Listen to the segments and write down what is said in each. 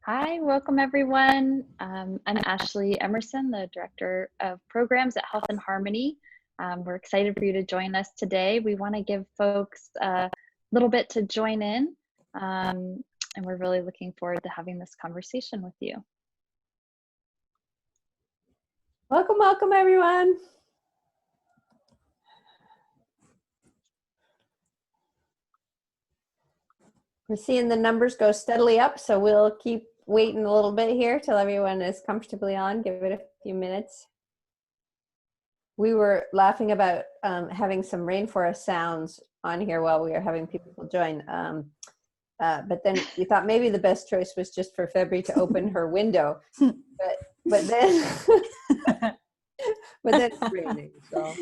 Hi, welcome everyone. I'm Ashley Emerson, the Director of Programs at Health and Harmony. We're excited for you to join us today. We want to give folks a little bit to join in, and we're really looking forward to having this conversation with you. Welcome, welcome everyone. We're seeing the numbers go steadily up, so we'll keep waiting a little bit here till everyone is comfortably on. Give it a few minutes. We were laughing about having some rainforest sounds on here while we were having people join. But then we thought maybe the best choice was just for Febri to open her window. But then it's raining, so.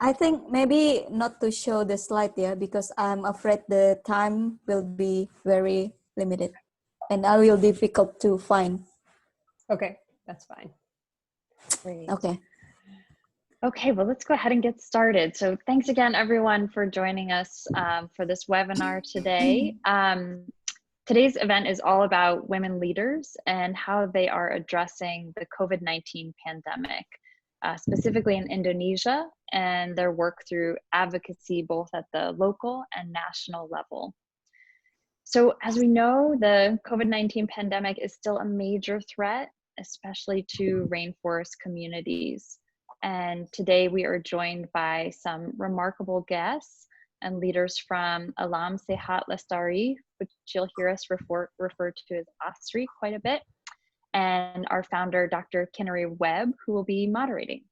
I think maybe not to show the slide here because I'm afraid the time will be very limited and I will difficult to find. Okay, that's fine. Great. Okay, well, let's go ahead and get started. So thanks again, everyone, for joining us for this webinar today. Today's event is all about women leaders and how they are addressing the COVID-19 pandemic, specifically in Indonesia, and their work through advocacy both at the local and national level. So as we know, the COVID-19 pandemic is still a major threat, especially to rainforest communities. And today we are joined by some remarkable guests and leaders from Alam Sehat Lestari, which you'll hear us refer to as ASRI quite a bit, and our founder, Dr. Kinari Webb, who will be moderating.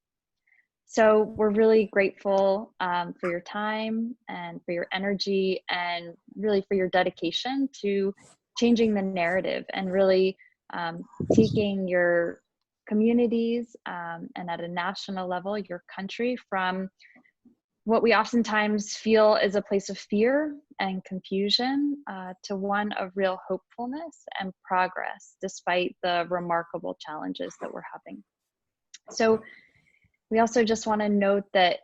So we're really grateful for your time and for your energy and really for your dedication to changing the narrative and really taking your communities and at a national level, your country from what we oftentimes feel is a place of fear and confusion to one of real hopefulness and progress despite the remarkable challenges that we're having. So we also just want to note that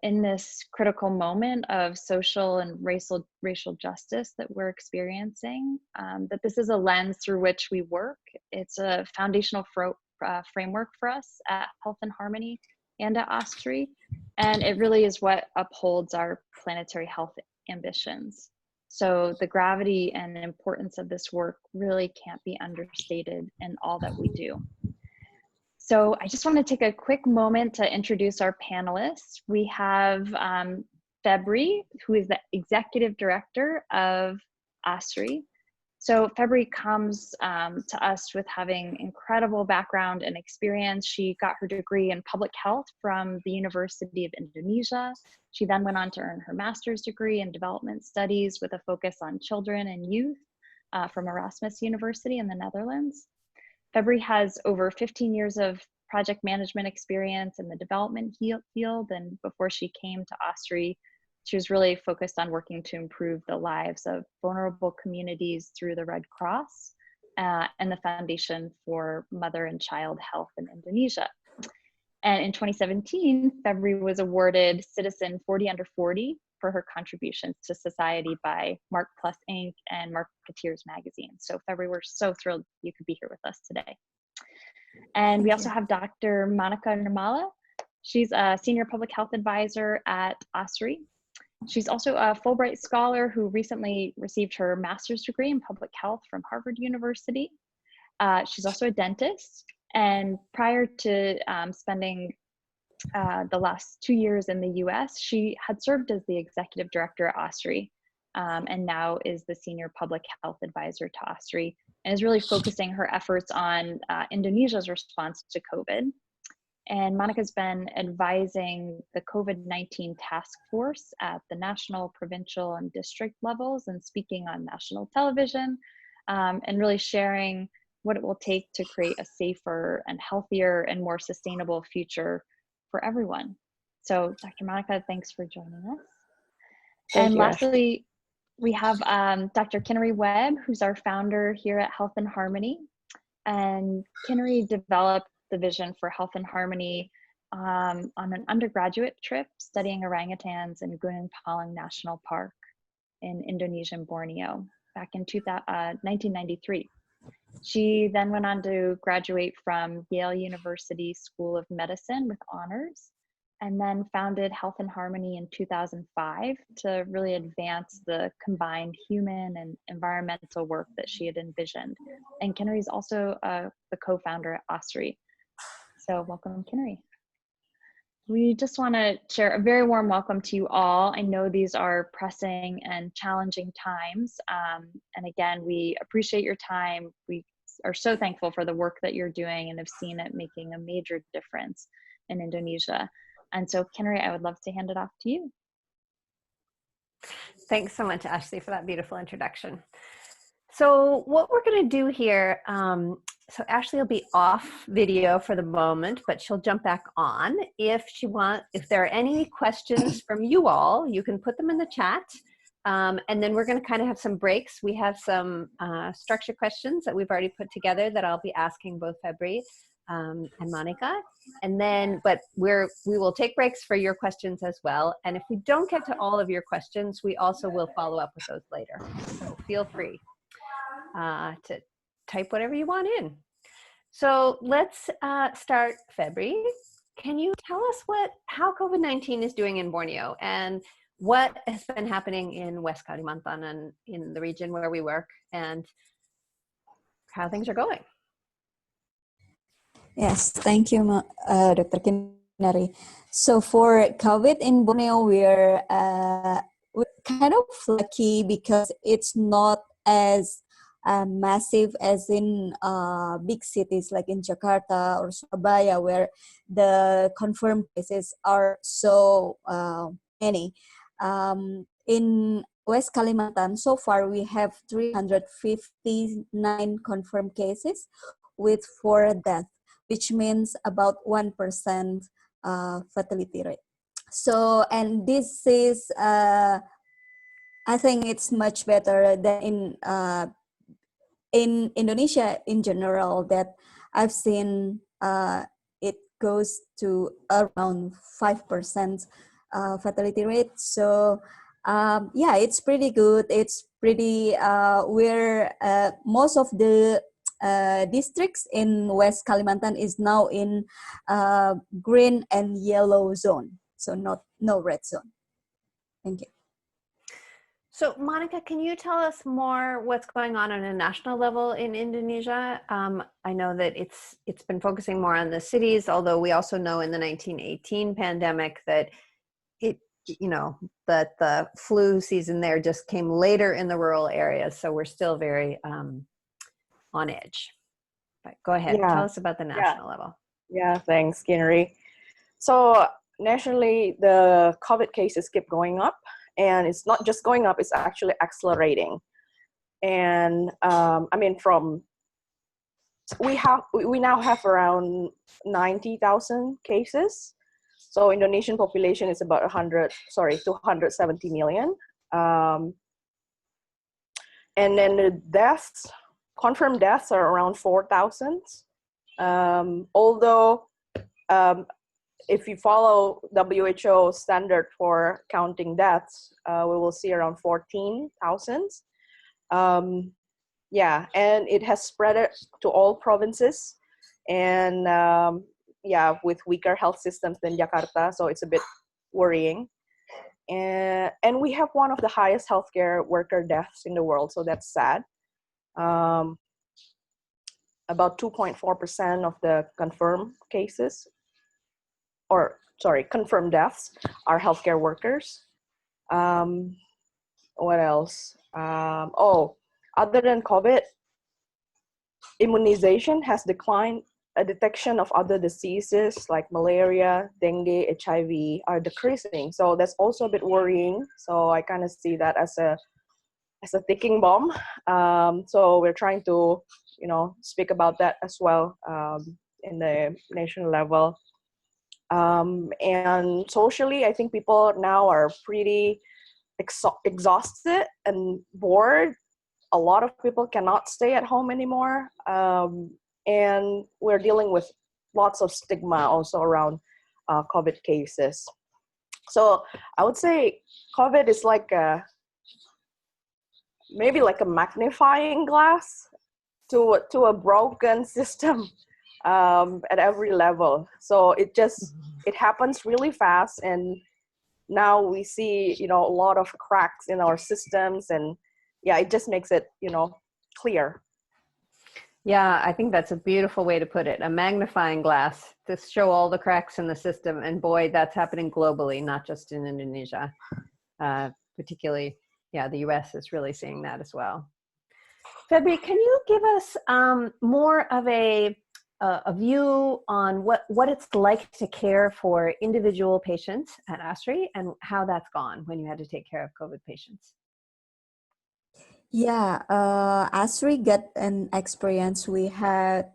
in this critical moment of social and racial justice that we're experiencing, that this is a lens through which we work. It's a foundational framework for us at Health and Harmony and at ASRI, and it really is what upholds our planetary health ambitions. So the gravity and importance of this work really can't be understated in all that we do. So I just want to take a quick moment to introduce our panelists. We have Febri, who is the Executive Director of ASRI. So Febri comes to us with having incredible background and experience. She got her degree in public health from the University of Indonesia. She then went on to earn her master's degree in development studies with a focus on children and youth from Erasmus University in the Netherlands. Febri has over 15 years of project management experience in the development field, and before she came to ASRI, she was really focused on working to improve the lives of vulnerable communities through the Red Cross and the Foundation for Mother and Child Health in Indonesia. And in 2017, Febri was awarded Citizen 40 Under 40 for her contributions to society by Mark Plus Inc. and Marketeers Magazine. So Febri, we're so thrilled you could be here with us today. And we also have Dr. Monica Nirmala. She's a senior public health advisor at ASRI. She's also a Fulbright scholar who recently received her master's degree in public health from Harvard University. She's also a dentist, and prior to spending the last 2 years in the US, she had served as the executive director at ASRI, and now is the senior public health advisor to ASRI, and is really focusing her efforts on Indonesia's response to COVID. And Monica's been advising the COVID-19 task force at the national, provincial, and district levels, and speaking on national television, and really sharing what it will take to create a safer and healthier and more sustainable future for everyone. So Dr. Monica, thanks for joining us. And lastly, we have Dr. Kinari Webb, who's our founder here at Health and Harmony. And Kinari developed the vision for Health and Harmony on an undergraduate trip studying orangutans in Gunung Palung National Park in Indonesian Borneo back in 1993. She then went on to graduate from Yale University School of Medicine with honors, and then founded Health and Harmony in 2005 to really advance the combined human and environmental work that she had envisioned. And Kinari is also the co-founder at ASRI. So welcome, Kinari. We just want to share a very warm welcome to you all. I know these are pressing and challenging times. And again, we appreciate your time. We are so thankful for the work that you're doing and have seen it making a major difference in Indonesia. And so, Kinari, I would love to hand it off to you. Thanks so much, Ashley, for that beautiful introduction. So what we're going to do here, so Ashley will be off video for the moment, but she'll jump back on. If there are any questions from you all, you can put them in the chat. And then we're going to kind of have some breaks. We have some structured questions that we've already put together that I'll be asking both Febri and Monica. And then, but we will take breaks for your questions as well. And if we don't get to all of your questions, we also will follow up with those later. So feel free to type whatever you want in. So let's start, Febri. Can you tell us how COVID-19 is doing in Borneo and what has been happening in West Kalimantan and in the region where we work and how things are going? Yes, thank you, Dr. Kinari. So for COVID in Borneo, we're kind of lucky because it's not as massive as in big cities like in Jakarta or Surabaya, where the confirmed cases are so many. In West Kalimantan, so far we have 359 confirmed cases with 4 deaths, which means about 1% fatality rate. So, and this is, I think it's much better than in Indonesia in general, that I've seen it goes to around 5% fatality rate. So yeah, it's pretty good. It's pretty, most of the districts in West Kalimantan is now in green and yellow zone. So no red zone. Thank you. So Monica, can you tell us more what's going on a national level in Indonesia? I know that it's been focusing more on the cities, although we also know in the 1918 pandemic that that the flu season there just came later in the rural areas. So we're still very on edge. But go ahead, tell us about the national level. Yeah, thanks, Kinari. So nationally, the COVID cases keep going up. And it's not just going up, it's actually accelerating. And I mean, we now have around 90,000 cases. So Indonesian population is about 270 million. And then the confirmed deaths are around 4,000. Although, if you follow WHO standard for counting deaths, we will see around 14,000. Yeah, and it has spread to all provinces, and with weaker health systems than Jakarta, so it's a bit worrying. And we have one of the highest healthcare worker deaths in the world, so that's sad. About 2.4% of the confirmed confirmed deaths are healthcare workers. What else? Other than COVID, immunization has declined. A detection of other diseases like malaria, dengue, HIV are decreasing. So that's also a bit worrying. So I kind of see that as a ticking bomb. So we're trying to, speak about that as well in the national level. And socially, I think people now are pretty exhausted and bored. A lot of people cannot stay at home anymore. And we're dealing with lots of stigma also around COVID cases. So I would say COVID is like maybe like a magnifying glass to a broken system at every level. So it happens really fast, and now we see a lot of cracks in our systems, and yeah, it just makes it clear. Yeah, I think that's a beautiful way to put it. A magnifying glass to show all the cracks in the system. And boy, that's happening globally, not just in Indonesia. Particularly, yeah, the US is really seeing that as well. Febri, can you give us more of a view on what it's like to care for individual patients at ASRI and how that's gone when you had to take care of COVID patients? Yeah, ASRI got an experience. We had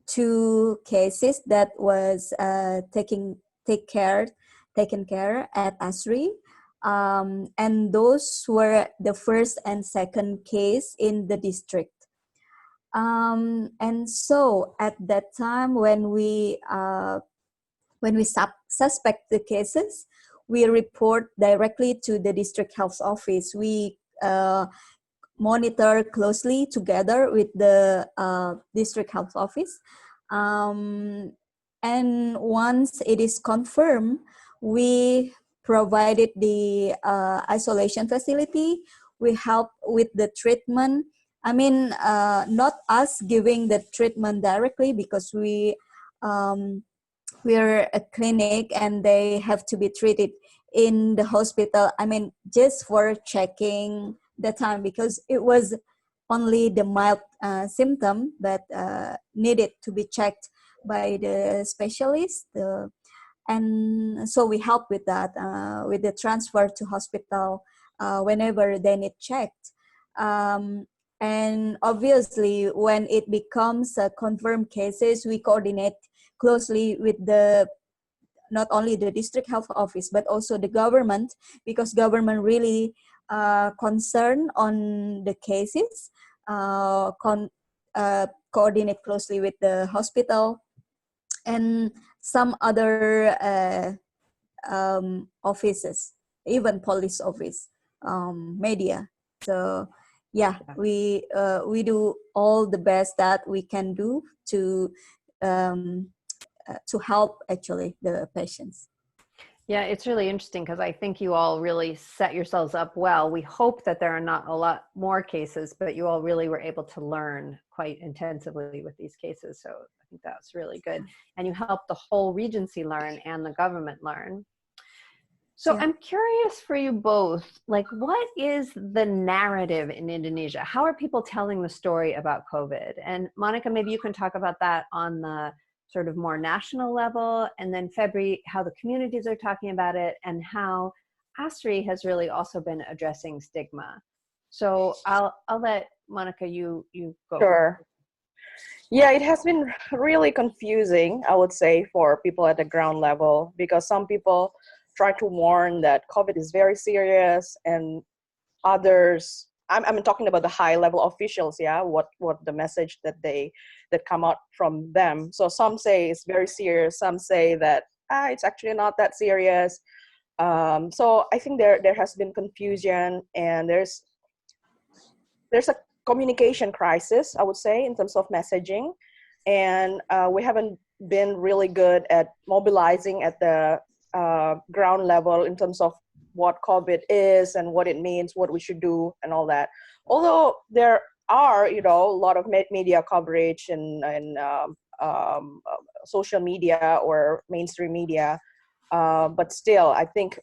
2 cases that was taken care at ASRI, and those were the first and second case in the district. And so at that time, when we suspect the cases, we report directly to the district health office. We monitor closely together with the district health office. And once it is confirmed, we provided the isolation facility. We help with the treatment. I mean, not us giving the treatment directly, because we're a clinic and they have to be treated in the hospital. I mean, just for checking the time, because it was only the mild symptom that needed to be checked by the specialist. And so we help with that, with the transfer to hospital whenever they need checked. And obviously, when it becomes confirmed cases, we coordinate closely with not only the district health office, but also the government, because government really concerned on the cases, coordinate closely with the hospital and some other offices, even police office, media. So yeah, we do all the best that we can do to help actually the patients. Yeah, it's really interesting because I think you all really set yourselves up well. We hope that there are not a lot more cases, but you all really were able to learn quite intensively with these cases. So I think that's really good. And you helped the whole Regency learn and the government learn. So yeah. I'm curious for you both, like, what is the narrative in Indonesia? How are people telling the story about COVID? And Monica, maybe you can talk about that on the sort of more national level, and then Febri, how the communities are talking about it, and how ASRI has really also been addressing stigma. So I'll let Monica, you go. Sure. Yeah, it has been really confusing, I would say, for people at the ground level, because some people try to warn that COVID is very serious, and others, I'm talking about the high level officials, yeah, what the message that come out from them. So some say it's very serious, some say that it's actually not that serious. So I think there has been confusion, and there's a communication crisis, I would say, in terms of messaging, and we haven't been really good at mobilizing at the ground level in terms of what COVID is and what it means, what we should do, and all that. Although there are, a lot of media coverage and social media or mainstream media, but still, I think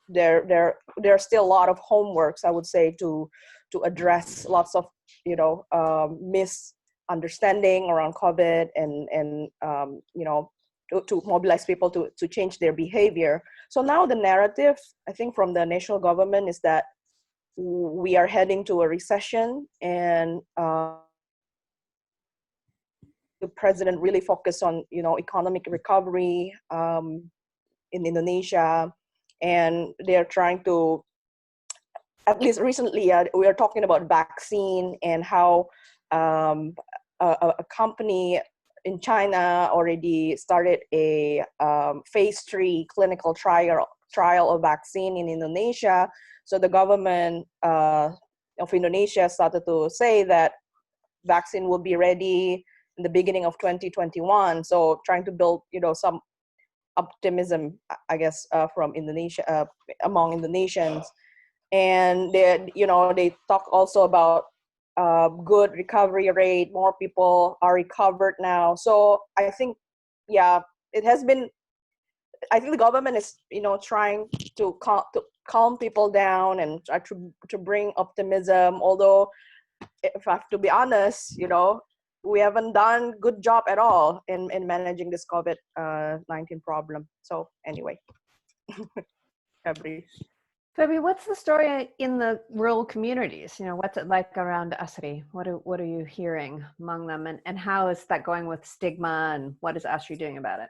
there are still a lot of homeworks, I would say, to address lots of misunderstanding around COVID, and to mobilize people to change their behavior. So now the narrative, I think, from the national government is that we are heading to a recession, and the president really focused on economic recovery in Indonesia, and they're trying to, at least recently, we are talking about vaccine and how a company in China already started a phase 3 clinical trial of vaccine in Indonesia. So the government of Indonesia started to say that vaccine will be ready in the beginning of 2021. So trying to build, some optimism, I guess, from Indonesia, among Indonesians. And they talk also about good recovery rate. More people are recovered now. So I think, it has been. I think the government is, trying to calm people down and try to bring optimism. Although, if I have to be honest, we haven't done good job at all in managing this COVID-19 problem. So anyway, Febri. Febri, what's the story in the rural communities? What's it like around ASRI? What are you hearing among them, and how is that going with stigma, and what is ASRI doing about it?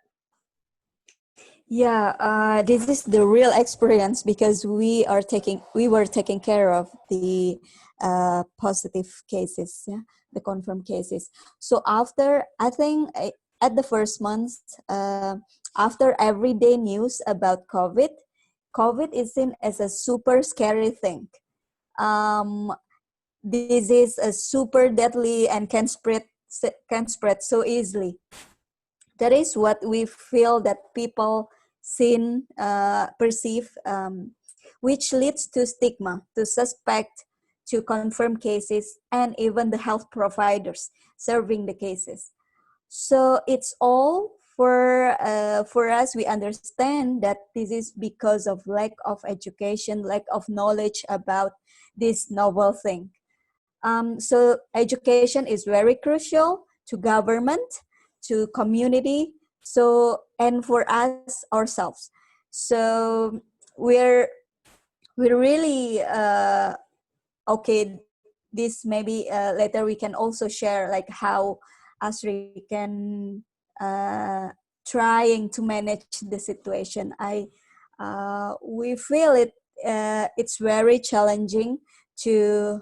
Yeah, this is the real experience because we were taking care of the positive cases, the confirmed cases. So after, I think at the first month, after everyday news about COVID is seen as a super scary thing. This is a super deadly and can spread so easily. That is what we feel that people perceive, which leads to stigma, to suspect, to confirm cases, and even the health providers serving the cases. So it's all for us. We understand that this is because of lack of education, lack of knowledge about this novel thing. So education is very crucial to government, to community, and for us ourselves. So we're really okay. This maybe later we can also share like how ASRI can trying to manage the situation. We feel it's very challenging to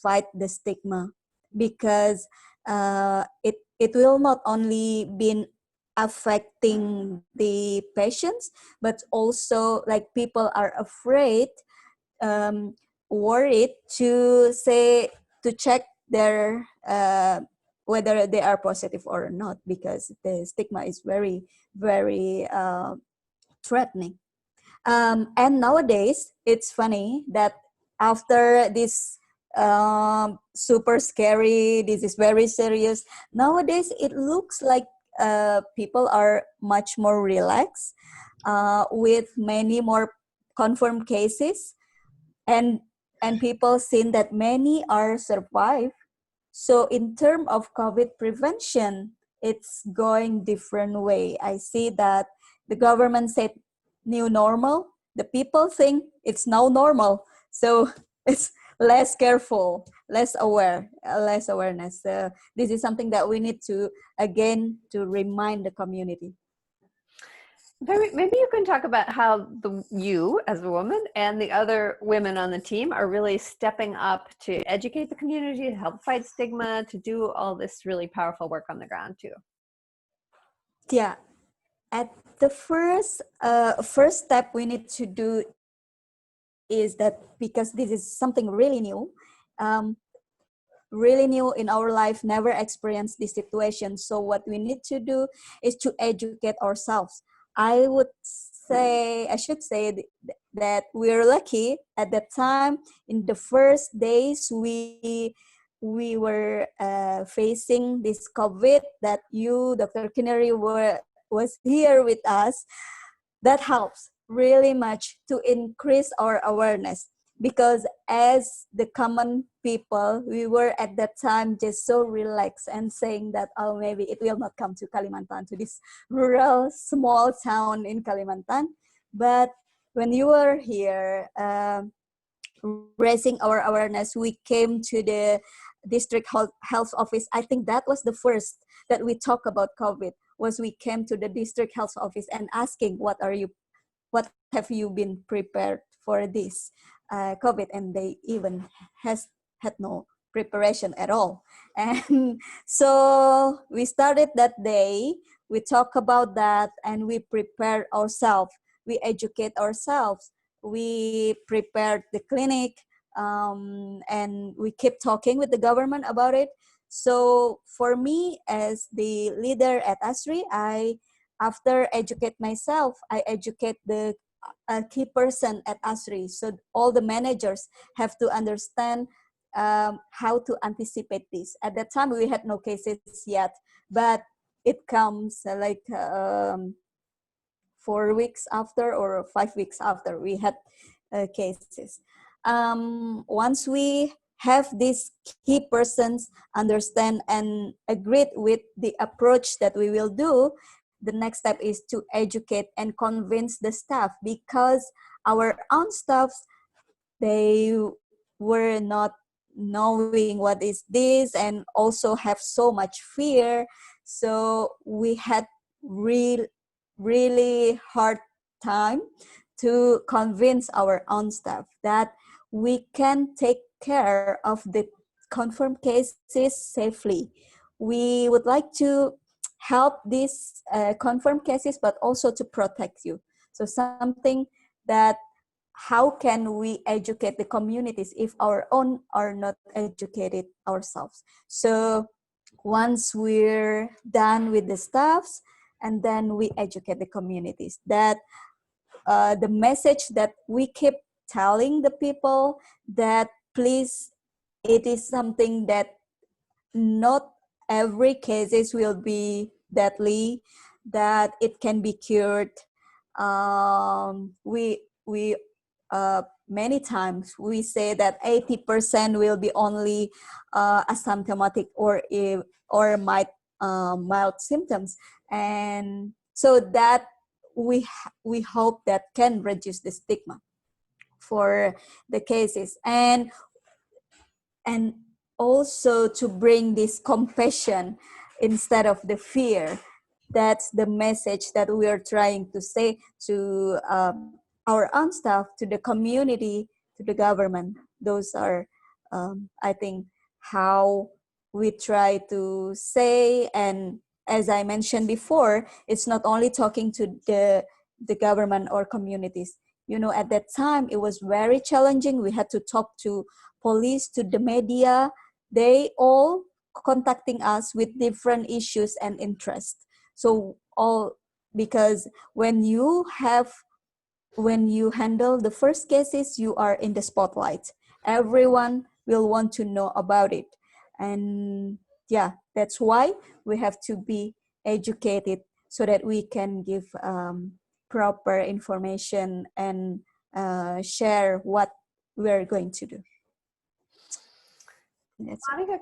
fight the stigma because it will not only be affecting the patients, but also like people are afraid, worried to check their whether they are positive or not, because the stigma is very, very threatening. And nowadays, it's funny that after this super scary, this is very serious, nowadays it looks like people are much more relaxed with many more confirmed cases, and people seen that many are survived. So in terms of COVID prevention, it's going different way. I see that the government said new normal. The people think it's now normal. So it's less careful, less awareness. This is something that we need to, again, to remind the community. Maybe you can talk about how you as a woman and the other women on the team are really stepping up to educate the community, to help fight stigma, to do all this really powerful work on the ground too. Yeah, at the first step we need to do is that, because this is something really new in our life, never experienced this situation. So what we need to do is to educate ourselves. I should say that we're lucky at that time. In the first days, we were facing this COVID, that you, Dr. Kinari, was here with us. That helps really much to increase our awareness, because as the common people, we were at that time just so relaxed and saying that, oh, maybe it will not come to Kalimantan, to this rural small town in Kalimantan. But when you were here raising our awareness, we came to the district health office. I think that was the first that we talk about COVID, was we came to the district health office and asking, what have you been prepared for this COVID? And they even had no preparation at all. And so we started that day, we talk about that, and we prepare ourselves, we educate ourselves, we prepared the clinic, and we keep talking with the government about it. So for me, as the leader at ASRI, after educate myself, I educate the key person at ASRI. So all the managers have to understand how to anticipate this. At that time, we had no cases yet, but it comes 4 weeks after or 5 weeks after we had cases. Once we have these key persons understand and agreed with the approach that we will do, the next step is to educate and convince the staff, because our own staffs, they were not knowing what is this and also have so much fear. So we had really hard time to convince our own staff that we can take care of the confirmed cases safely. We would like to help these confirmed cases, but also to protect you. So something that, how can we educate the communities if our own are not educated ourselves? So once we're done with the staffs, and then we educate the communities, that the message that we keep telling the people, that please, it is something that not every cases will be deadly, that it can be cured. We many times we say that 80% will be only asymptomatic or mild symptoms, and so that we hope that can reduce the stigma for the cases, and also to bring this compassion instead of the fear. That's the message that we are trying to say to our own staff, to the community, to the government. Those are, I think, how we try to say. And as I mentioned before, it's not only talking to the government or communities. You know, at that time, it was very challenging. We had to talk to police, to the media. They all contacting us with different issues and interests. So all, because when you handle the first cases, you are in the spotlight. Everyone will want to know about it. And yeah, that's why we have to be educated so that we can give proper information and share what we're going to do. Monica,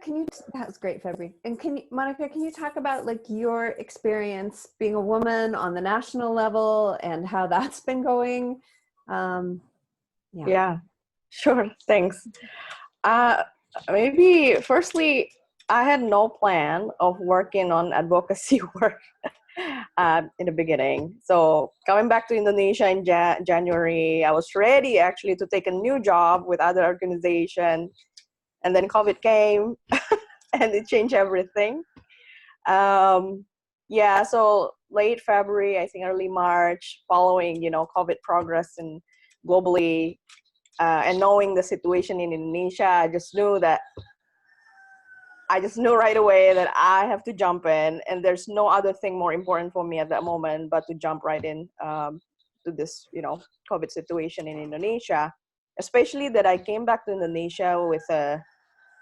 that was great, Febri. And Monica, can you talk about like your experience being a woman on the national level and how that's been going? Yeah, sure, thanks. Maybe firstly, I had no plan of working on advocacy work in the beginning. So coming back to Indonesia in January, I was ready actually to take a new job with other organization. And then COVID came and it changed everything. Yeah, so late February, I think early March, following, COVID progress and globally, and knowing the situation in Indonesia, I just knew right away that I have to jump in, and there's no other thing more important for me at that moment but to jump right in to this, COVID situation in Indonesia. Especially that I came back to Indonesia with an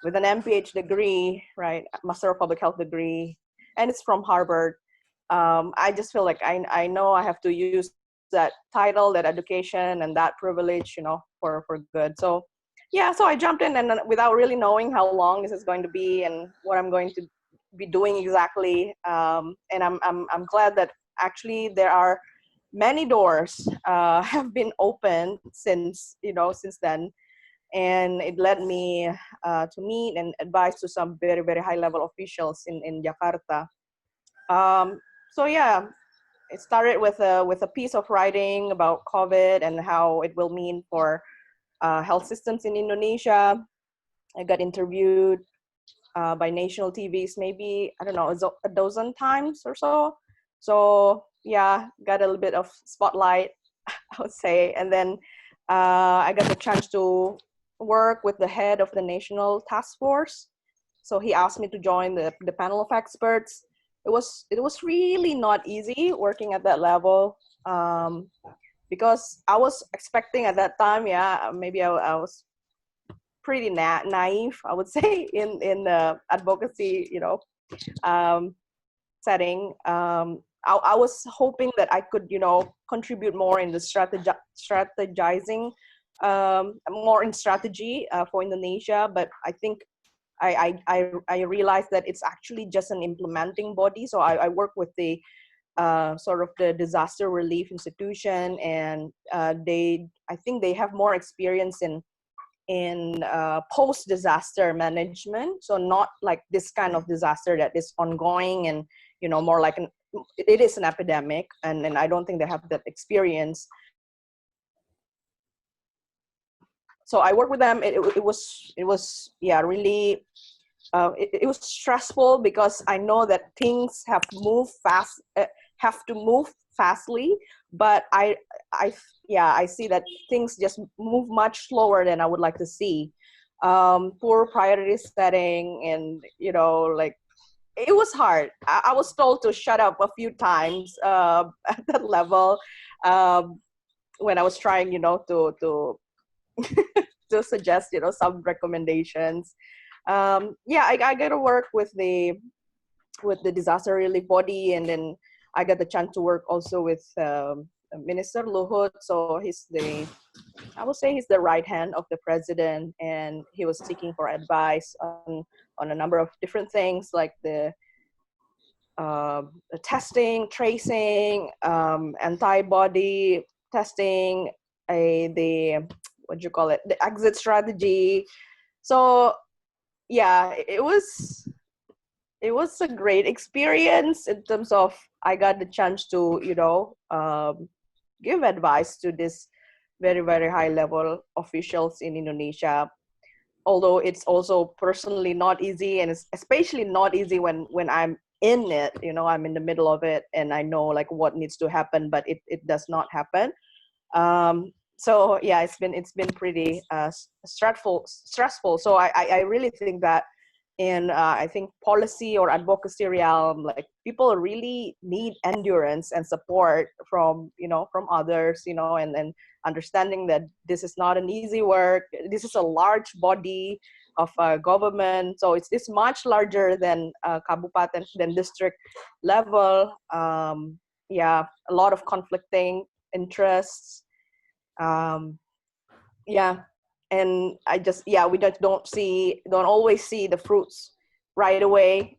MPH degree, right, Master of Public Health degree, and it's from Harvard. I just feel like I know I have to use that title, that education, and that privilege, for good. So yeah, so I jumped in, and without really knowing how long this is going to be and what I'm going to be doing exactly. And I'm glad that actually there are many doors have been opened since then, and it led me to meet and advise to some very, very high level officials in Jakarta. So yeah, it started with a piece of writing about COVID and how it will mean for health systems in Indonesia. I got interviewed by national TVs, maybe, I don't know, a dozen times or so. So yeah, got a little bit of spotlight, I would say. And then I got the chance to work with the head of the national task force. So he asked me to join the panel of experts. It was really not easy working at that level, because I was expecting at that time, yeah, maybe I was pretty naive, I would say, in the advocacy, setting. I was hoping that I could, contribute more in the strategizing, more in strategy for Indonesia. But I think I realized that it's actually just an implementing body. So I work with the sort of the disaster relief institution, and I think they have more experience in post-disaster management. So not like this kind of disaster that is ongoing and, more like it is an epidemic, and I don't think they have that experience. So I worked with them. It was yeah, really, it was stressful because I know that things have to move fastly, but I see that things just move much slower than I would like to see. Poor priority setting, and like, it was hard. I was told to shut up a few times at that level, when I was trying, to to suggest, some recommendations. I got to work with the disaster relief body, and then I got the chance to work also with Minister Luhut. So I would say he's the right hand of the president, and he was seeking for advice on a number of different things, like the testing, tracing, antibody testing, the exit strategy. So yeah, it was a great experience in terms of I got the chance to give advice to this very, very high level officials in Indonesia. Although it's also personally not easy, and it's especially not easy when I'm in it, I'm in the middle of it, and I know like what needs to happen, but it does not happen. So yeah, it's been pretty stressful. So I really think that in I think policy or advocacy realm, like, people really need endurance and support from from others, and understanding that this is not an easy work. This is a large body of government, so it's much larger than kabupaten, than district level. A lot of conflicting interests. And I just, we don't always see the fruits right away.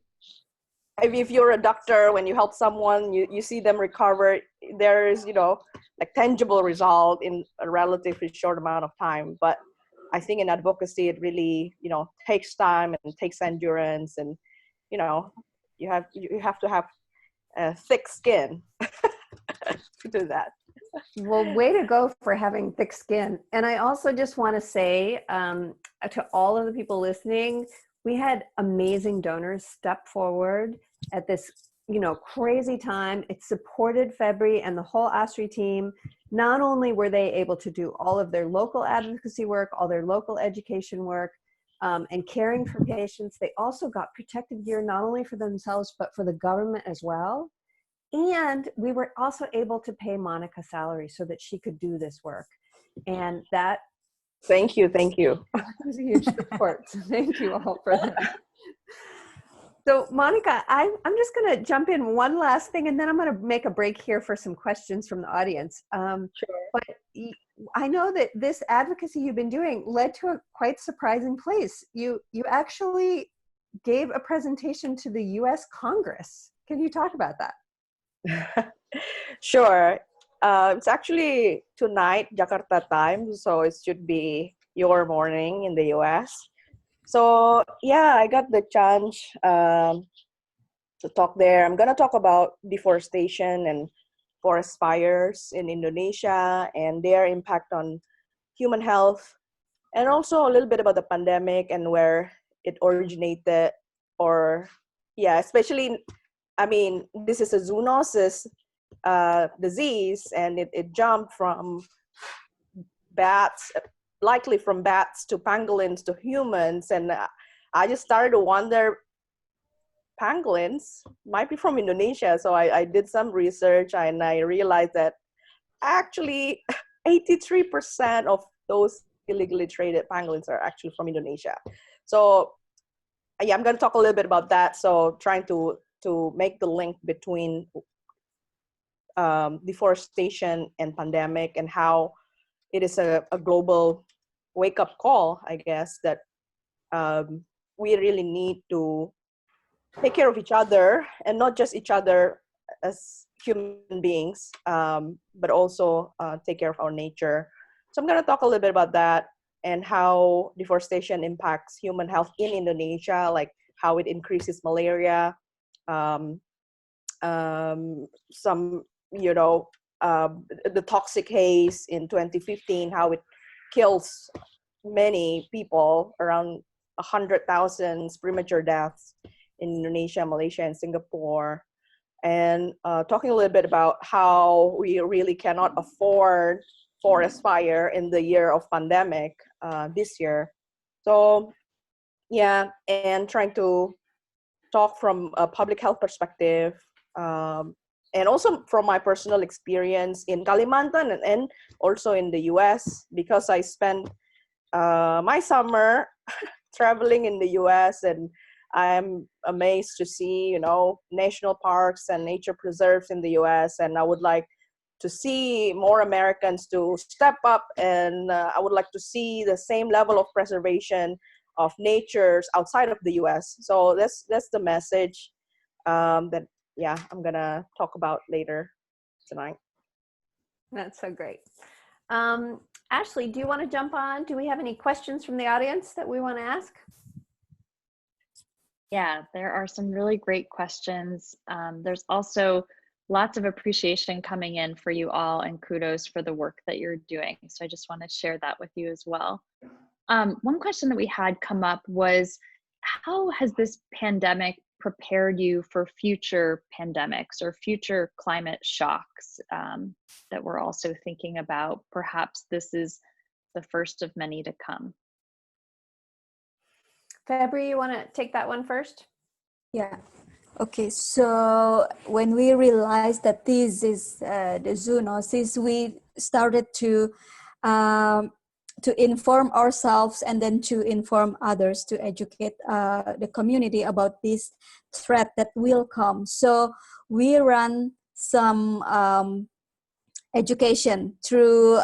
If you're a doctor, when you help someone, you see them recover, there's like tangible result in a relatively short amount of time. But I think in advocacy, it really takes time and takes endurance, and you have to have a thick skin to do that. Well, way to go for having thick skin. And I also just want to say to all of the people listening, we had amazing donors step forward at this, crazy time. It supported Febri and the whole ASRI team. Not only were they able to do all of their local advocacy work, all their local education work, and caring for patients, they also got protective gear, not only for themselves, but for the government as well. And we were also able to pay Monica salary so that she could do this work. And that... Thank you. That was a huge support. So thank you all for that. So Monica, I'm just going to jump in one last thing, and then I'm going to make a break here for some questions from the audience. Sure. But I know that this advocacy you've been doing led to a quite surprising place. You actually gave a presentation to the U.S. Congress. Can you talk about that? Sure. It's actually tonight, Jakarta time, so it should be your morning in the US. So yeah, I got the chance to talk there. I'm gonna talk about deforestation and forest fires in Indonesia and their impact on human health and also a little bit about the pandemic and where it originated, or yeah, especially, I mean, this is a zoonosis disease, and it jumped from bats, likely from bats to pangolins to humans. And I just started to wonder, pangolins might be from Indonesia. So I did some research, and I realized that actually 83% of those illegally traded pangolins are actually from Indonesia. So yeah, I'm going to talk a little bit about that. So trying to make the link between deforestation and pandemic, and how it is a global wake-up call, I guess, that we really need to take care of each other, and not just each other as human beings, but also take care of our nature. So I'm going to talk a little bit about that, and how deforestation impacts human health in Indonesia, like how it increases malaria, some, you know, the toxic haze in 2015, how it kills many people, around 100,000 premature deaths in Indonesia, Malaysia, and Singapore. And talking a little bit about how we really cannot afford forest fire in the year of pandemic this year. So yeah, and trying to talk from a public health perspective, and also from my personal experience in Kalimantan, and also in the US, because I spent my summer traveling in the US, and I'm amazed to see, you know, national parks and nature preserves in the US. And I would like to see more Americans to step up, and I would like to see the same level of preservation of natures outside of the US. So that's the message that, yeah, I'm gonna talk about later tonight. That's so great. Ashley, do you want to jump on? Do we have any questions from the audience that we want to ask? Yeah, there are some really great questions. There's also lots of appreciation coming in for you all, and kudos for the work that you're doing. So I just want to share that with you as well. One question that we had come up was, how has this pandemic prepared you for future pandemics or future climate shocks that we're also thinking about? Perhaps this is the first of many to come. Febri, you want to take that one first? Yeah. Okay. So when we realized that this is the zoonosis, we started to inform ourselves, and then to inform others, to educate the community about this threat that will come. So we run some education through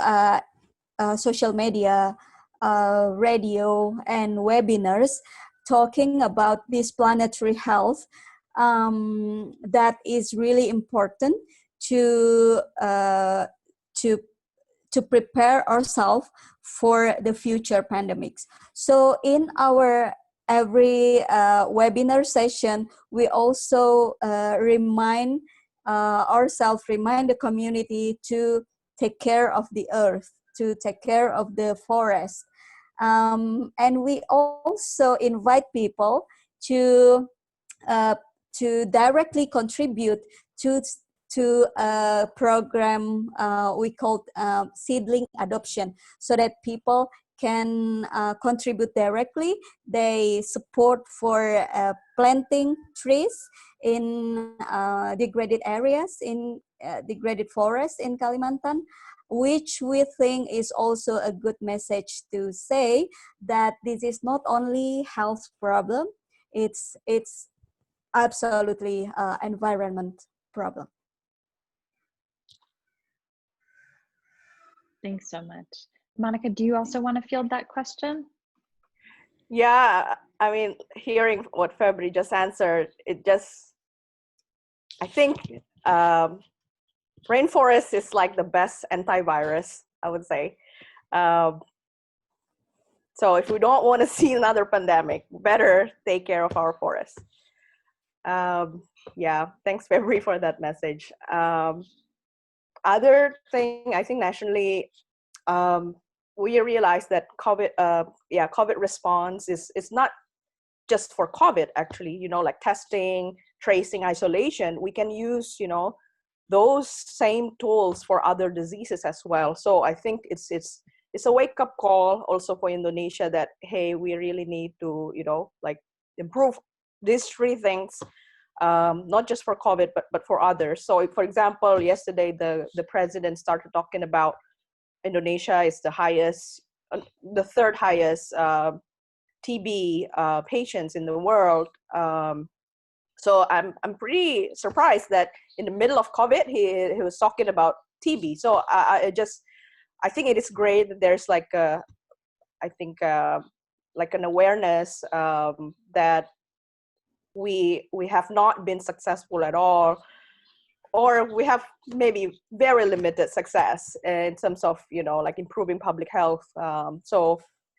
social media, radio, and webinars, talking about this planetary health that is really important to prepare ourselves for the future pandemics. So in our every webinar session, we also remind the community to take care of the earth, to take care of the forest. And we also invite people to directly contribute to a program we call seedling adoption, so that people can contribute directly. They support for planting trees in degraded areas, in degraded forests in Kalimantan, which we think is also a good message to say that this is not only health problem, it's absolutely environment problem. Thanks so much. Monica, do you also want to field that question? Yeah, I mean, hearing what Febri just answered, I think rainforest is like the best antivirus, I would say. So if we don't want to see another pandemic, better take care of our forests. Yeah, thanks Febri for that message. Other thing, I think nationally, we realized that COVID response is not just for COVID, actually, like testing, tracing, isolation. We can use, those same tools for other diseases as well. So I think it's a wake-up call also for Indonesia that, hey, we really need to, like improve these three things, not just for COVID, but for others. So for example, yesterday, the president started talking about Indonesia is the third highest TB patients in the world. So I'm pretty surprised that in the middle of COVID, he was talking about TB. So I think it is great that there's like an awareness that we have not been successful at all, or we have maybe very limited success in terms of, like improving public health.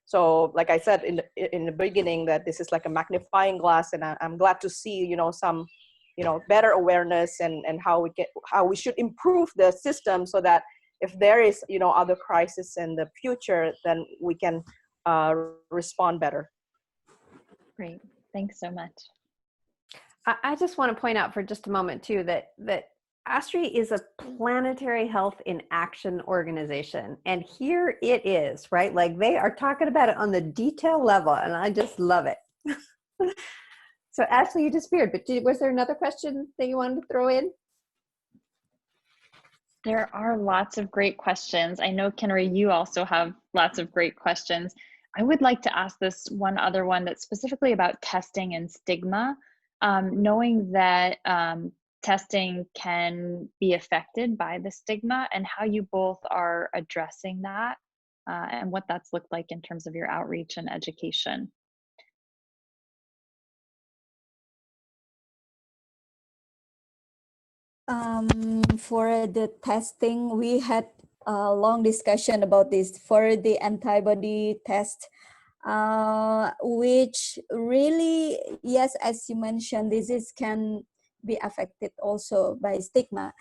So like I said in the beginning, that this is like a magnifying glass, and I'm glad to see, some, better awareness and how we should improve the system, so that if there is, other crisis in the future, then we can respond better. Great, thanks so much. I just want to point out for just a moment too that ASRI is a planetary health in action organization, and here it is, right? Like they are talking about it on the detail level, and I just love it. So Ashley, you disappeared, but was there another question that you wanted to throw in? There are lots of great questions. I know, Kinari, you also have lots of great questions. I would like to ask this one other one that's specifically about testing and stigma, knowing that testing can be affected by the stigma, and how you both are addressing that, and what that's looked like in terms of your outreach and education. For the testing, we had a long discussion about this for the antibody test, which really, yes, as you mentioned, disease can be affected also by stigma.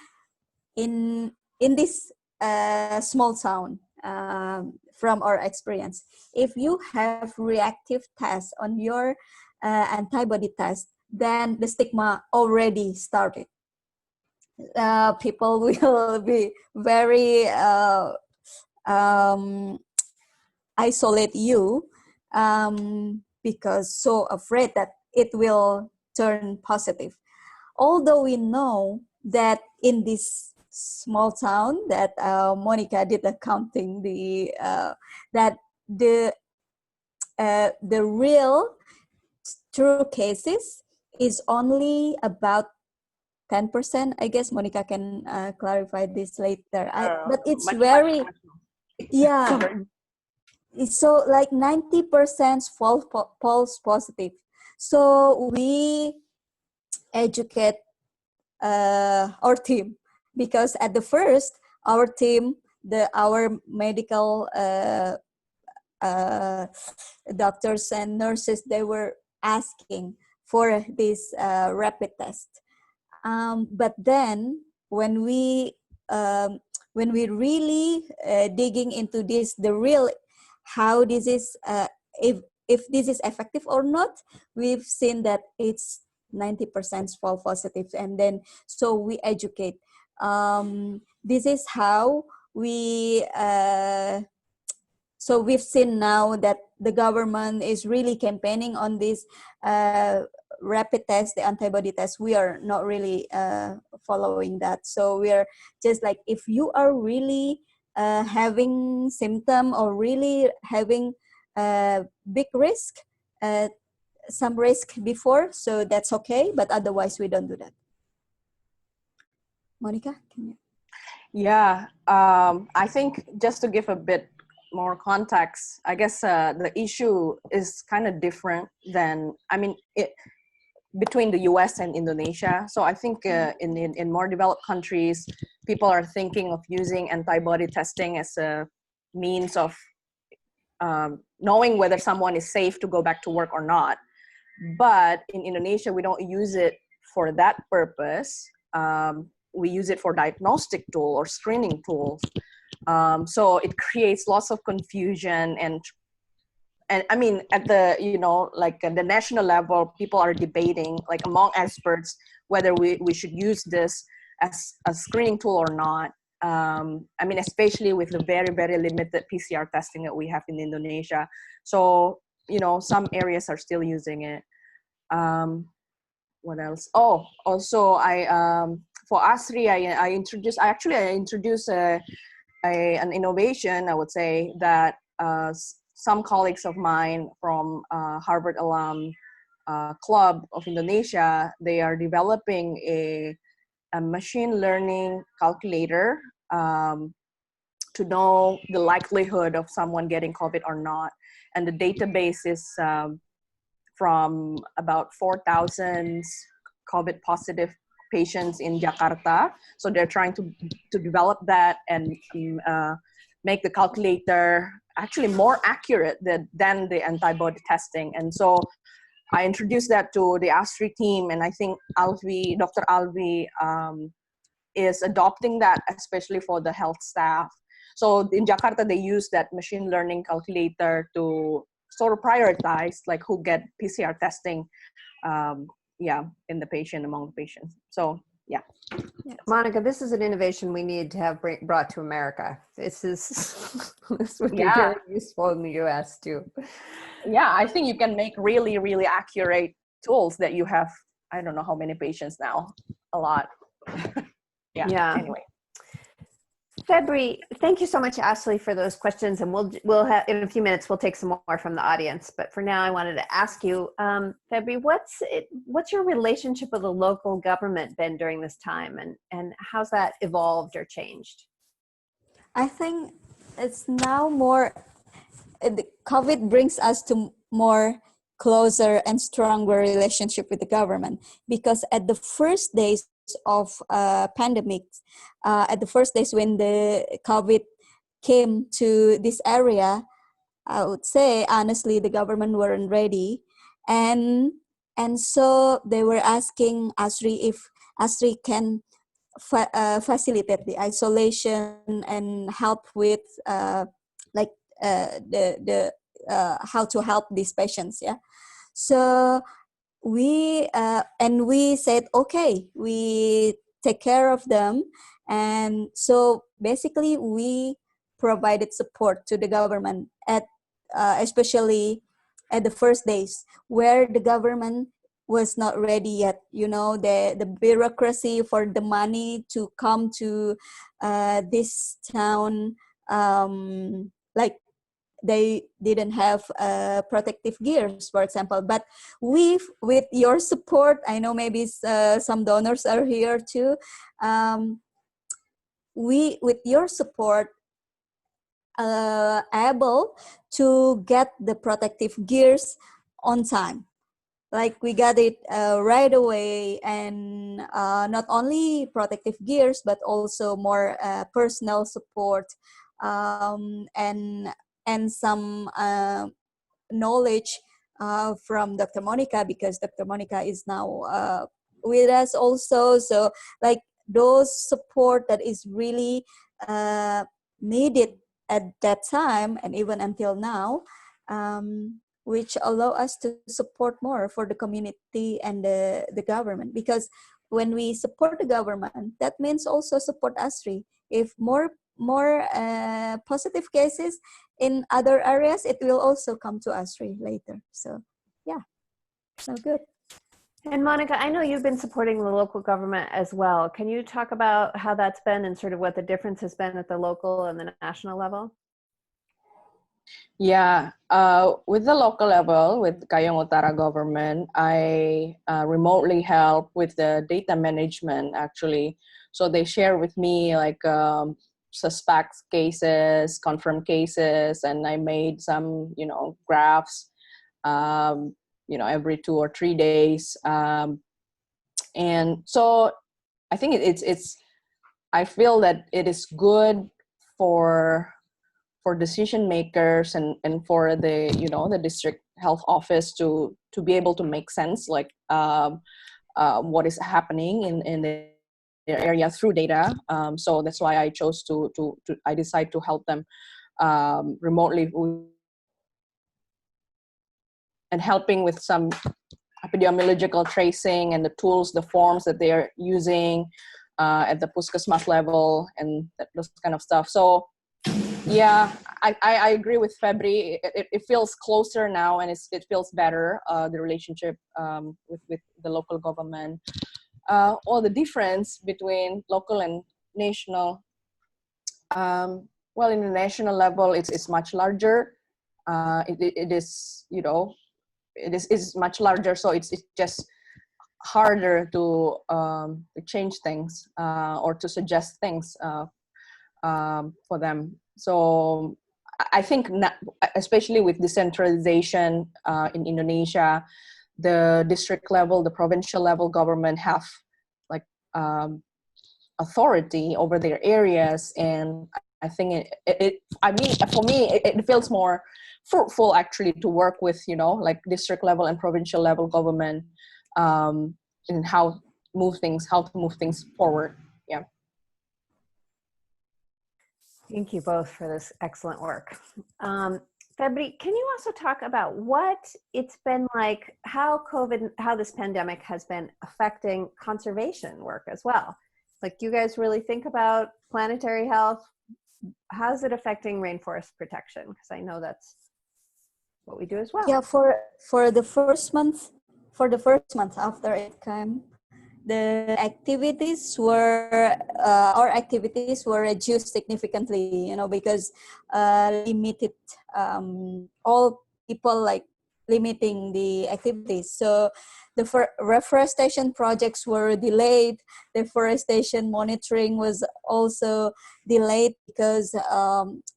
In this small town, from our experience, if you have reactive tests on your antibody test, then the stigma already started. People will be very isolate you because so afraid that it will turn positive. Although we know that in this small town that Monica did accounting, that the real true cases is only about 10%. I guess Monica can clarify this later. But it's very, yeah. So like 90% false positive. So we educate our team, because at the first, our team, our medical doctors and nurses, they were asking for this rapid test. But then when we really digging into this, the real how this is, if this is effective or not, we've seen that it's 90% false positive. And then so we educate. This is how we. So we've seen now that the government is really campaigning on this rapid test, the antibody test. We are not really following that. So we are just like, if you are really having symptom or really having big risk, some risk before, so that's okay. But otherwise, we don't do that. Monica, can you? Yeah, I think just to give a bit more context, I guess the issue is kind of different than, between the US and Indonesia. So I think in more developed countries, people are thinking of using antibody testing as a means of knowing whether someone is safe to go back to work or not. But in Indonesia, we don't use it for that purpose. We use it for diagnostic tool or screening tools. So it creates lots of confusion, and I mean, at the, you know, like at the national level, people are debating, like among experts, whether we should use this as a screening tool or not. I mean, especially with the very, very limited PCR testing that we have in Indonesia. So, you know, some areas are still using it. What else? Oh, also for ASRI, I introduced an innovation, I would say, that some colleagues of mine from Harvard Alum Club of Indonesia, they are developing a machine learning calculator to know the likelihood of someone getting COVID or not. And the database is from about 4,000 COVID positive patients in Jakarta. So they're trying to develop that and make the calculator actually more accurate than the antibody testing. And so I introduced that to the ASRI team, and I think Dr. Alvi is adopting that, especially for the health staff. So in Jakarta, they use that machine learning calculator to sort of prioritize like who get PCR testing, in the patient, among the patients. So yeah. Monica, this is an innovation we need to have brought to America. This would be very useful in the US too. Yeah, I think you can make really, really accurate tools that you have, I don't know how many patients now, a lot. Yeah. Anyway. Febri, thank you so much, Ashley, for those questions. And we'll have, in a few minutes, we'll take some more from the audience. But for now, I wanted to ask you, Febri, what's your relationship with the local government been during this time, and how's that evolved or changed? I think it's now more, COVID brings us to more closer and stronger relationship with the government, because at the first days of pandemic, at the first days when the COVID came to this area, I would say honestly the government weren't ready, and so they were asking ASRI if ASRI can facilitate the isolation and help with how to help these patients. Yeah, so we said okay, we take care of them. And so basically we provided support to the government at especially at the first days where the government was not ready yet. You know, the bureaucracy for the money to come to this town, like they didn't have protective gears, for example. But with your support, I know maybe some donors are here too. We, with your support, able to get the protective gears on time. Like we got it right away, and not only protective gears, but also more personal support, and some knowledge from Dr. Monica, because Dr. Monica is now with us also. So like those support that is really needed at that time and even until now, which allow us to support more for the community and the government. Because when we support the government, that means also support ASRI. If more positive cases in other areas, it will also come to ASRI later. So yeah, so good. And Monica, I know you've been supporting the local government as well. Can you talk about how that's been and sort of what the difference has been at the local and the national level? Yeah, with the local level, with Kayong Utara government, I remotely help with the data management actually. So they share with me like suspect cases, confirmed cases, and I made some, graphs, every 2 or 3 days. And so I think I feel that it is good for decision makers and for the, the district health office to be able to make sense, like what is happening in the their area through data. So that's why I chose I decided to help them remotely and helping with some epidemiological tracing and the tools, the forms that they're using at the Puskesmas level and those kind of stuff. So yeah, I agree with Febri. It feels closer now, and it feels better, the relationship with the local government. Or the difference between local and national. Well, in the national level, it's much larger. It is, you know, it is much larger, so it's just harder to change things or to suggest things for them. So I think, especially with decentralization in Indonesia, the district level, the provincial level government have like authority over their areas, and I think I mean, for me, it feels more fruitful actually to work with, you know, like district level and provincial level government in how to move things forward. Yeah. Thank you both for this excellent work. Febri, can you also talk about what it's been like, how this pandemic has been affecting conservation work as well? Like, do you guys really think about planetary health? How's it affecting rainforest protection? Because I know that's what we do as well. Yeah, for the first month after it came, the activities were our activities were reduced significantly, you know, because limited all people like limiting the activities. So the reforestation projects were delayed. Deforestation monitoring was also delayed because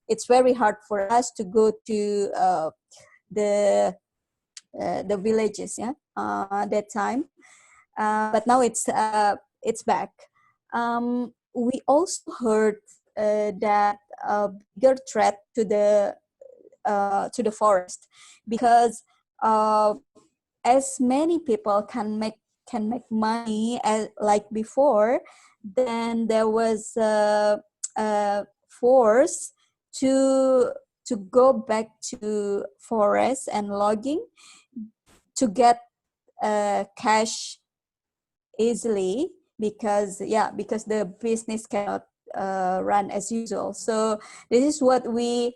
it's very hard for us to go to the villages, yeah, at that time. But now it's back. We also heard that a bigger threat to the forest, because as many people can make money as like before, then there was force to go back to forest and logging to get cash easily, because the business cannot run as usual. So this is what we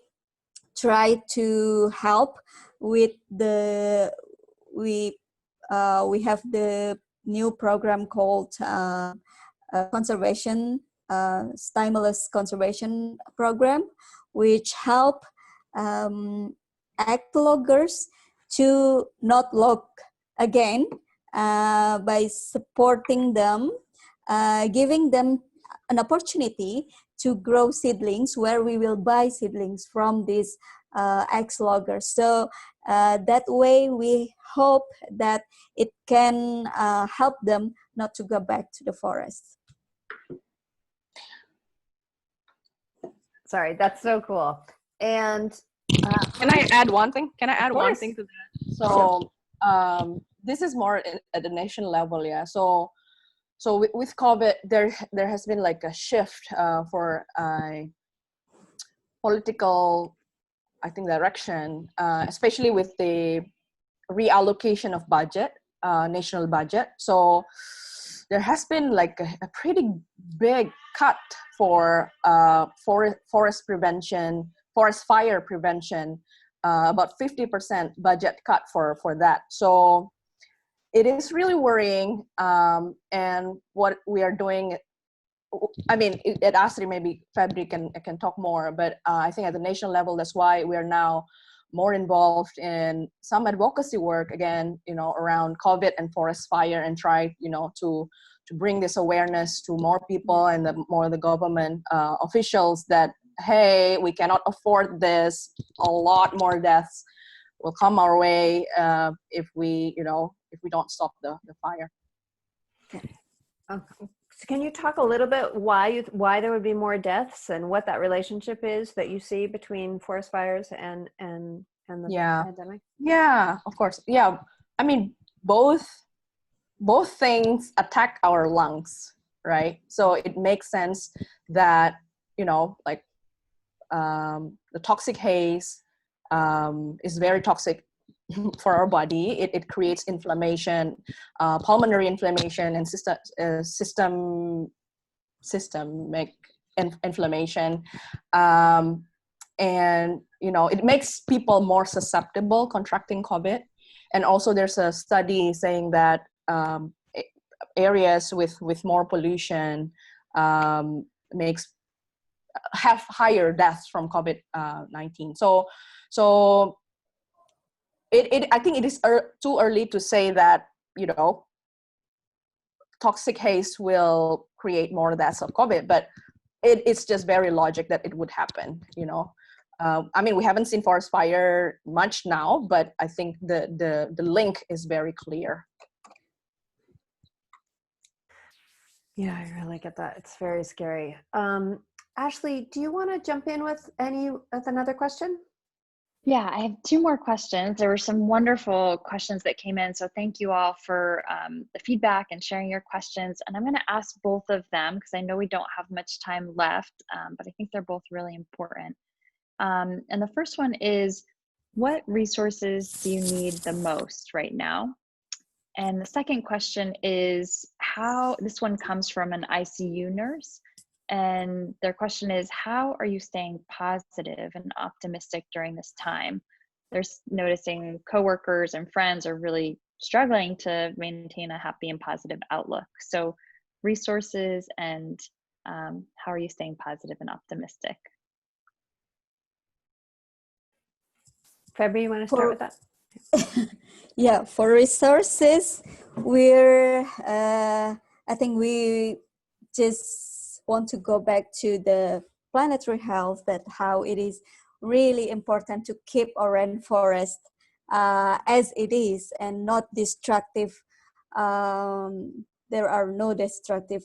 try to help with. We have the new program called conservation stimulus conservation program, which help act loggers to not log again by supporting them, giving them an opportunity to grow seedlings, where we will buy seedlings from these ex-loggers. So that way we hope that it can help them not to go back to the forest. Sorry, that's so cool. And can I add one thing? Can I add one thing to that? So this is more at the national level, yeah. So with COVID, there has been like a shift for political, I think, direction, especially with the reallocation of budget, national budget. So there has been like a pretty big cut for forest prevention, forest fire prevention, about 50% budget cut for that. So it is really worrying, and what we are doing, I mean, at ASRI, maybe Febri can talk more, but I think at the national level, that's why we are now more involved in some advocacy work, again, you know, around COVID and forest fire, and try, you know, to bring this awareness to more people and the government officials that, hey, we cannot afford this. A lot more deaths will come our way if we don't stop the fire. Okay. So can you talk a little bit why there would be more deaths and what that relationship is that you see between forest fires and the pandemic? Yeah, of course. Yeah, I mean, both things attack our lungs. right? So it makes sense that, you know, like the toxic haze is very toxic for our body. It creates inflammation, pulmonary inflammation, and systemic inflammation. And, you know, it makes people more susceptible contracting COVID. And also there's a study saying that areas with more pollution have higher deaths from COVID-19. So I think it is too early to say that, you know, toxic haze will create more deaths of COVID, but it's just very logic that it would happen, you know. I mean, we haven't seen forest fire much now, but I think the link is very clear. Yeah, I really get that. It's very scary. Ashley, do you want to jump in with another question? Yeah, I have two more questions. There were some wonderful questions that came in, so thank you all for the feedback and sharing your questions. And I'm going to ask both of them because I know we don't have much time left, but I think they're both really important. And the first one is, what resources do you need the most right now? And the second question is, this one comes from an ICU nurse. And their question is, how are you staying positive and optimistic during this time? They're noticing coworkers and friends are really struggling to maintain a happy and positive outlook. So resources and how are you staying positive and optimistic? Febri, you want to start with that? Yeah, for resources, I think we just want to go back to the planetary health, that how it is really important to keep our rainforest as it is and not destructive. There are no destructive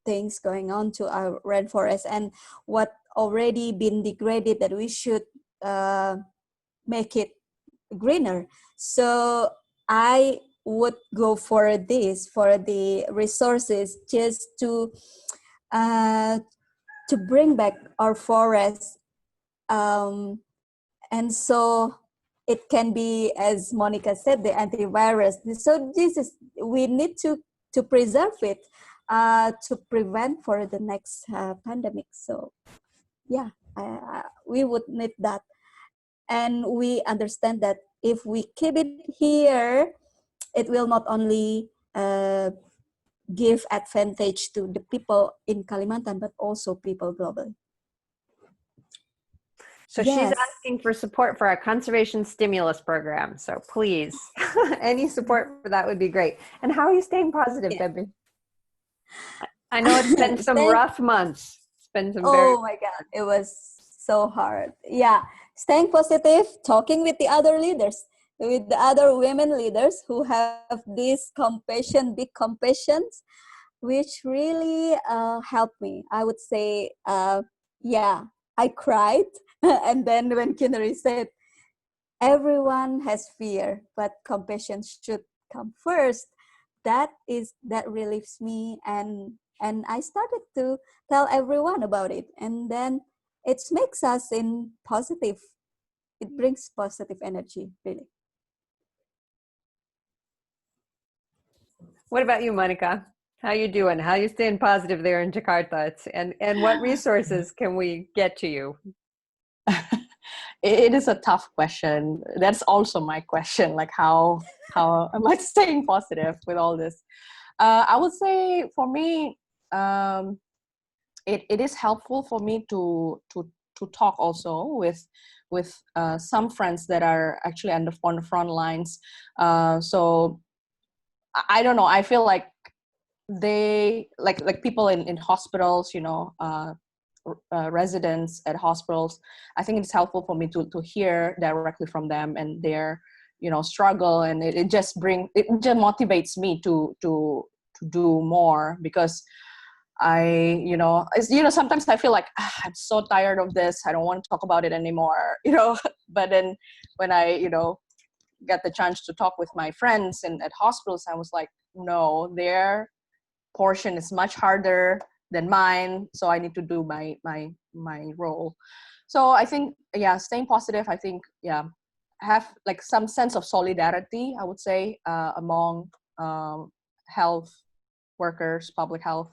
things going on to our rainforest, and what already been degraded, that we should make it greener. So I would go for the resources, just to bring back our forest, and so it can be, as Monica said, the antivirus. So we need to preserve it to prevent for the next pandemic. So yeah, we would need that. And we understand that if we keep it here, it will not only give advantage to the people in Kalimantan, but also people globally. So she's asking for support for our conservation stimulus program. So please, any support for that would be great. And how are you staying positive, Febri? I know it's been some rough months. It's been some my God, it was so hard. Yeah, staying positive, talking with the other leaders, with the other women leaders who have this big compassions, which really helped me. I would say, I cried. And then when Kinari said, everyone has fear, but compassion should come first, that relieves me. And I started to tell everyone about it. And then it makes us in positive. It brings positive energy, really. What about you, Monica? How you doing? How you staying positive there in Jakarta? And what resources can we get to you? It is a tough question. That's also my question. Like, how am I staying positive with all this? I would say for me, it is helpful for me to talk also with some friends that are actually on the front lines. So I don't know. I feel like they like people in hospitals, you know, residents at hospitals. I think it's helpful for me to hear directly from them and their, you know, struggle, and it just motivates me to do more, because sometimes I feel like I'm so tired of this. I don't want to talk about it anymore, you know. But then when I, get the chance to talk with my friends and at hospitals, I was like, no, they're portion is much harder than mine, so I need to do my role. So I think, yeah, staying positive, I think, yeah, have like some sense of solidarity, I would say, among health workers, public health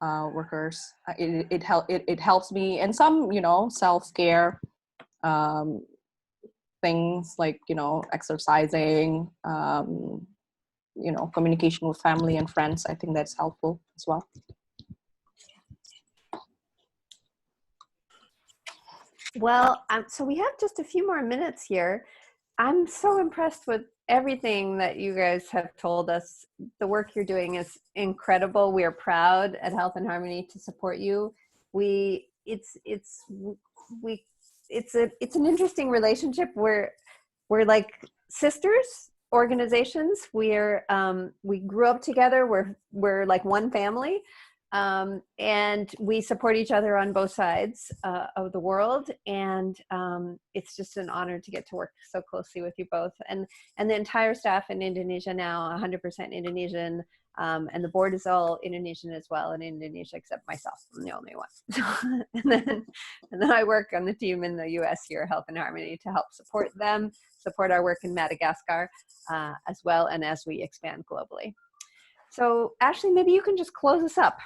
workers. It helps me, and some, you know, self-care things like, you know, exercising, you know, communication with family and friends. I think that's helpful as well. Well, so we have just a few more minutes here. I'm so impressed with everything that you guys have told us. The work you're doing is incredible. We are proud at Health and Harmony to support you. It's an interesting relationship. We're like sisters organizations. We grew up together. We're like one family. And we support each other on both sides of the world, and it's just an honor to get to work so closely with you both, and the entire staff in Indonesia now, 100% Indonesian, and the board is all Indonesian as well in Indonesia, except myself. I'm the only one. and then I work on the team in the US here, Health and Harmony, to help support them, support our work in Madagascar as well, and as we expand globally. So Ashley, maybe you can just close us up.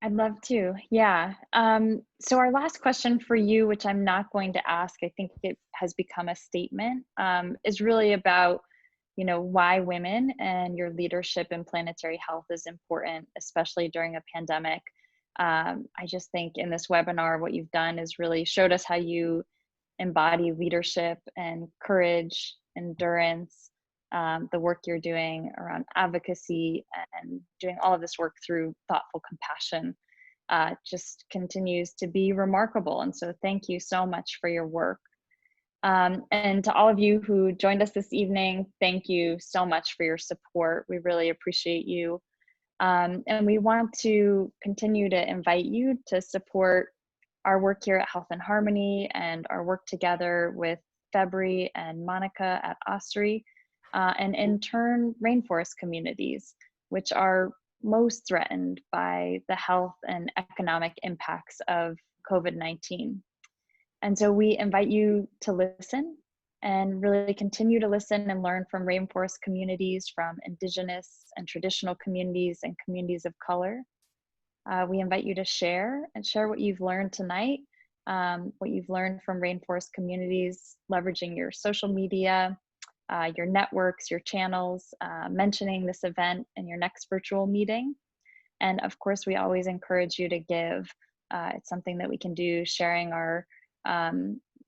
I'd love to, yeah. So our last question for you, which I'm not going to ask, I think it has become a statement, is really about, you know, why women and your leadership in planetary health is important, especially during a pandemic. I just think in this webinar, what you've done is really showed us how you embody leadership and courage, endurance, the work you're doing around advocacy and doing all of this work through thoughtful compassion just continues to be remarkable. And so thank you so much for your work. And to all of you who joined us this evening, thank you so much for your support. We really appreciate you. And we want to continue to invite you to support our work here at Health and Harmony and our work together with Febri and Monica at ASRI. And in turn, rainforest communities, which are most threatened by the health and economic impacts of COVID-19. And so we invite you to listen and really continue to listen and learn from rainforest communities, from indigenous and traditional communities and communities of color. We invite you to share what you've learned tonight, what you've learned from rainforest communities, leveraging your social media, your networks, your channels, mentioning this event in your next virtual meeting. And of course, we always encourage you to give. It's something that we can do, sharing our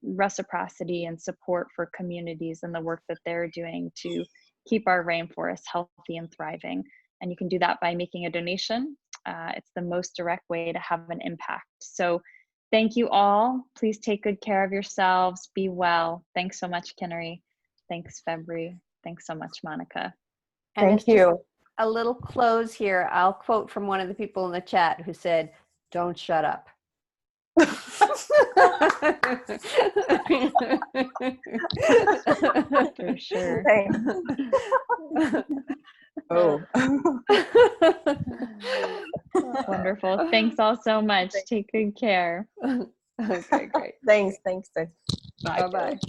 reciprocity and support for communities and the work that they're doing to keep our rainforests healthy and thriving. And you can do that by making a donation. It's the most direct way to have an impact. So thank you all. Please take good care of yourselves. Be well. Thanks so much, Kinari. Thanks, Febri. Thanks so much, Monica. Thank you. A little close here. I'll quote from one of the people in the chat who said, "Don't shut up." For sure. Thanks. Oh. Wonderful. Thanks all so much. Take good care. Okay, great. Thanks. Bye-bye.